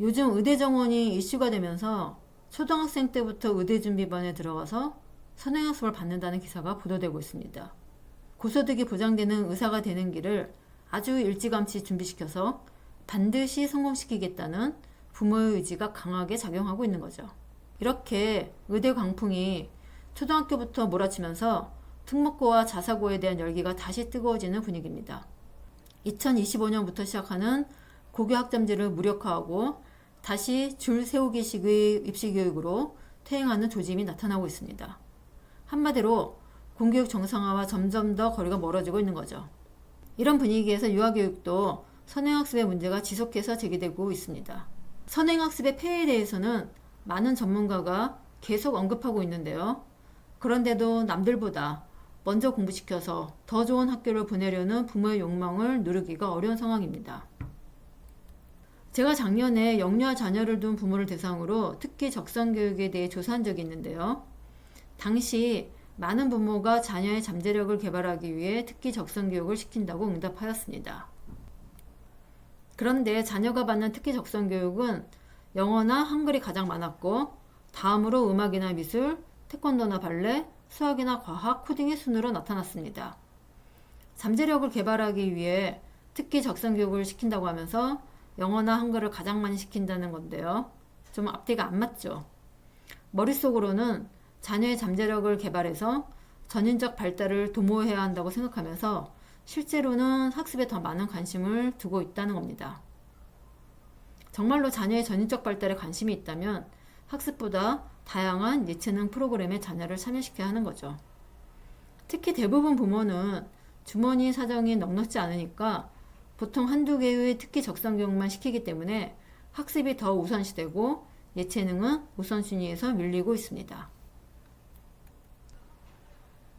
요즘 의대 정원이 이슈가 되면서 초등학생 때부터 의대 준비반에 들어가서 선행학습을 받는다는 기사가 보도되고 있습니다. 고소득이 보장되는 의사가 되는 길을 아주 일찌감치 준비시켜서 반드시 성공시키겠다는 부모의 의지가 강하게 작용하고 있는 거죠. 이렇게 의대 광풍이 초등학교부터 몰아치면서 특목고와 자사고에 대한 열기가 다시 뜨거워지는 분위기입니다. 2025년부터 시작하는 고교 학점제를 무력화하고 다시 줄 세우기식의 입시교육으로 퇴행하는 조짐이 나타나고 있습니다. 한마디로 공교육 정상화와 점점 더 거리가 멀어지고 있는 거죠. 이런 분위기에서 유아교육도 선행학습의 문제가 지속해서 제기되고 있습니다. 선행학습의 폐해에 대해서는 많은 전문가가 계속 언급하고 있는데요. 그런데도 남들보다 먼저 공부시켜서 더 좋은 학교를 보내려는 부모의 욕망을 누르기가 어려운 상황입니다. 제가 작년에 영유아 자녀를 둔 부모를 대상으로 특기 적성교육에 대해 조사한 적이 있는데요. 당시 많은 부모가 자녀의 잠재력을 개발하기 위해 특기 적성교육을 시킨다고 응답하였습니다. 그런데 자녀가 받는 특기 적성교육은 영어나 한글이 가장 많았고, 다음으로 음악이나 미술, 태권도나 발레, 수학이나 과학, 코딩의 순으로 나타났습니다. 잠재력을 개발하기 위해 특기 적성교육을 시킨다고 하면서 영어나 한글을 가장 많이 시킨다는 건데요. 좀 앞뒤가 안 맞죠. 머릿속으로는 자녀의 잠재력을 개발해서 전인적 발달을 도모해야 한다고 생각하면서 실제로는 학습에 더 많은 관심을 두고 있다는 겁니다. 정말로 자녀의 전인적 발달에 관심이 있다면 학습보다 다양한 예체능 프로그램에 자녀를 참여시켜야 하는 거죠. 특히 대부분 부모는 주머니 사정이 넉넉지 않으니까 보통 한두 개의 특기 적성 교육만 시키기 때문에 학습이 더 우선시되고 예체능은 우선순위에서 밀리고 있습니다.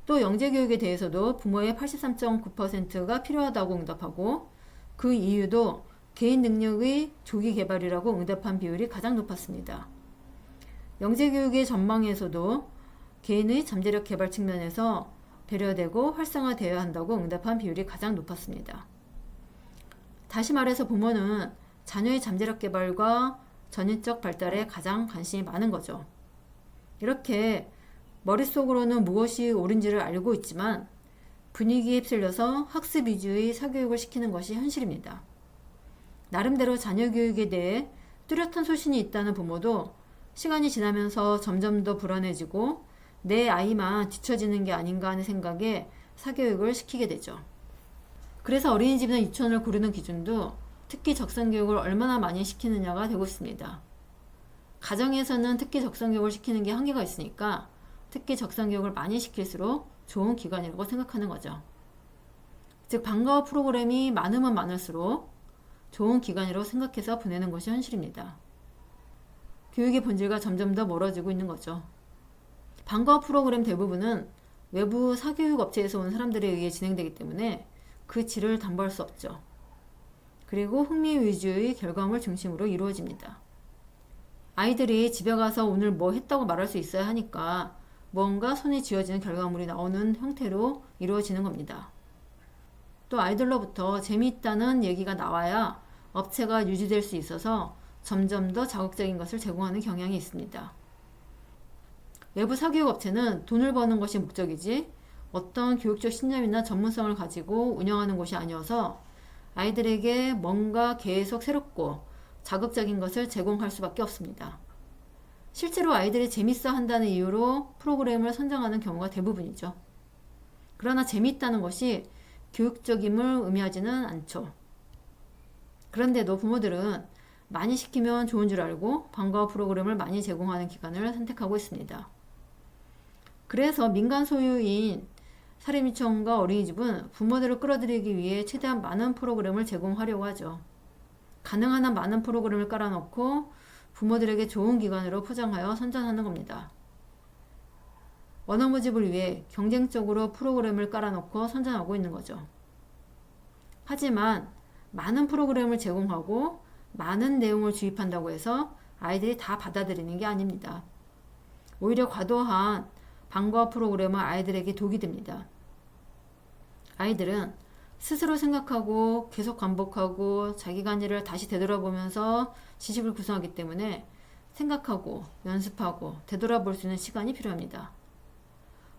또 영재교육에 대해서도 부모의 83.9%가 필요하다고 응답하고, 그 이유도 개인 능력의 조기 개발이라고 응답한 비율이 가장 높았습니다. 영재교육의 전망에서도 개인의 잠재력 개발 측면에서 배려되고 활성화되어야 한다고 응답한 비율이 가장 높았습니다. 다시 말해서 부모는 자녀의 잠재력 개발과 전인적 발달에 가장 관심이 많은 거죠. 이렇게 머릿속으로는 무엇이 옳은지를 알고 있지만 분위기에 휩쓸려서 학습 위주의 사교육을 시키는 것이 현실입니다. 나름대로 자녀 교육에 대해 뚜렷한 소신이 있다는 부모도 시간이 지나면서 점점 더 불안해지고 내 아이만 뒤처지는 게 아닌가 하는 생각에 사교육을 시키게 되죠. 그래서 어린이집이나 유치원을 고르는 기준도 특기 적성교육을 얼마나 많이 시키느냐가 되고 있습니다. 가정에서는 특기 적성교육을 시키는 게 한계가 있으니까 특기 적성교육을 많이 시킬수록 좋은 기관이라고 생각하는 거죠. 즉 방과후 프로그램이 많으면 많을수록 좋은 기관이라고 생각해서 보내는 것이 현실입니다. 교육의 본질과 점점 더 멀어지고 있는 거죠. 방과후 프로그램 대부분은 외부 사교육 업체에서 온 사람들에 의해 진행되기 때문에 그 질을 담보할 수 없죠. 그리고 흥미 위주의 결과물 중심으로 이루어집니다. 아이들이 집에 가서 오늘 뭐 했다고 말할 수 있어야 하니까 뭔가 손에 쥐어지는 결과물이 나오는 형태로 이루어지는 겁니다. 또 아이들로부터 재미있다는 얘기가 나와야 업체가 유지될 수 있어서 점점 더 자극적인 것을 제공하는 경향이 있습니다. 외부 사교육 업체는 돈을 버는 것이 목적이지 어떤 교육적 신념이나 전문성을 가지고 운영하는 곳이 아니어서 아이들에게 뭔가 계속 새롭고 자극적인 것을 제공할 수밖에 없습니다. 실제로 아이들이 재밌어 한다는 이유로 프로그램을 선정하는 경우가 대부분이죠. 그러나 재미있다는 것이 교육적임을 의미하지는 않죠. 그런데도 부모들은 많이 시키면 좋은 줄 알고 방과후 프로그램을 많이 제공하는 기관을 선택하고 있습니다. 그래서 민간 소유인 사립유치원과 어린이집은 부모들을 끌어들이기 위해 최대한 많은 프로그램을 제공하려고 하죠. 가능한 한 많은 프로그램을 깔아놓고 부모들에게 좋은 기관으로 포장하여 선전하는 겁니다. 원어 모집을 위해 경쟁적으로 프로그램을 깔아놓고 선전하고 있는 거죠. 하지만 많은 프로그램을 제공하고 많은 내용을 주입한다고 해서 아이들이 다 받아들이는 게 아닙니다. 오히려 과도한 방과후 프로그램은 아이들에게 독이 됩니다. 아이들은 스스로 생각하고 계속 반복하고 자기관리를 다시 되돌아보면서 지식을 구성하기 때문에 생각하고 연습하고 되돌아볼 수 있는 시간이 필요합니다.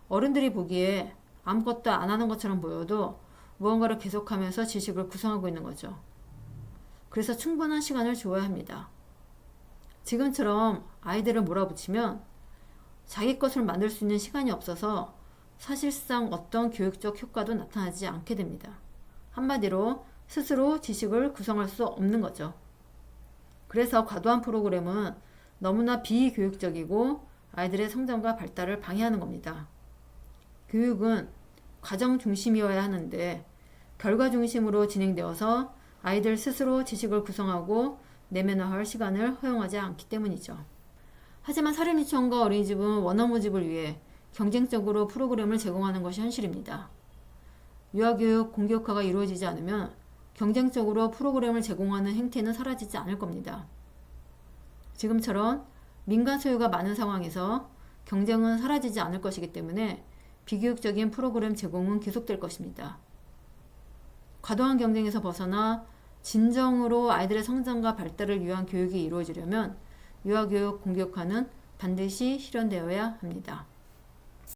어른들이 보기에 아무것도 안 하는 것처럼 보여도 무언가를 계속하면서 지식을 구성하고 있는 거죠. 그래서 충분한 시간을 줘야 합니다. 지금처럼 아이들을 몰아붙이면 자기 것을 만들 수 있는 시간이 없어서 사실상 어떤 교육적 효과도 나타나지 않게 됩니다. 한마디로 스스로 지식을 구성할 수 없는 거죠. 그래서 과도한 프로그램은 너무나 비교육적이고 아이들의 성장과 발달을 방해하는 겁니다. 교육은 과정 중심이어야 하는데 결과 중심으로 진행되어서 아이들 스스로 지식을 구성하고 내면화할 시간을 허용하지 않기 때문이죠. 하지만 사립유치원과 어린이집은 원어 모집을 위해 경쟁적으로 프로그램을 제공하는 것이 현실입니다. 유아교육 공교육화가 이루어지지 않으면 경쟁적으로 프로그램을 제공하는 행태는 사라지지 않을 겁니다. 지금처럼 민간 소유가 많은 상황에서 경쟁은 사라지지 않을 것이기 때문에 비교육적인 프로그램 제공은 계속될 것입니다. 과도한 경쟁에서 벗어나 진정으로 아이들의 성장과 발달을 위한 교육이 이루어지려면 유아교육 공교육화는 반드시 실현되어야 합니다.